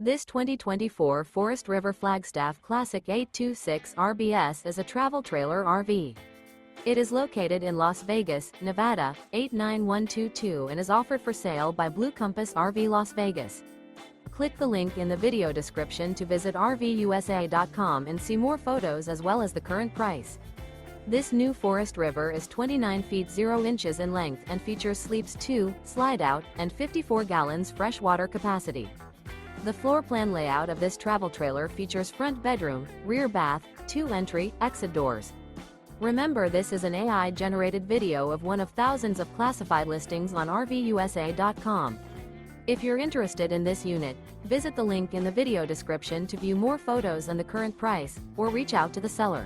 This 2024 Forest River Flagstaff Classic 826 RBS is a travel trailer RV. It is located in Las Vegas, Nevada, 89122 and is offered for sale by Blue Compass RV Las Vegas. Click the link in the video description to visit RVUSA.com and see more photos as well as the current price. This new Forest River is 29 feet 0 inches in length and features sleeps 2, slide-out, and 54 gallons fresh water capacity. The floor plan layout of this travel trailer features front bedroom, rear bath, 2 entry, exit doors. Remember, this is an AI-generated video of one of thousands of classified listings on RVUSA.com. If you're interested in this unit, visit the link in the video description to view more photos and the current price, or reach out to the seller.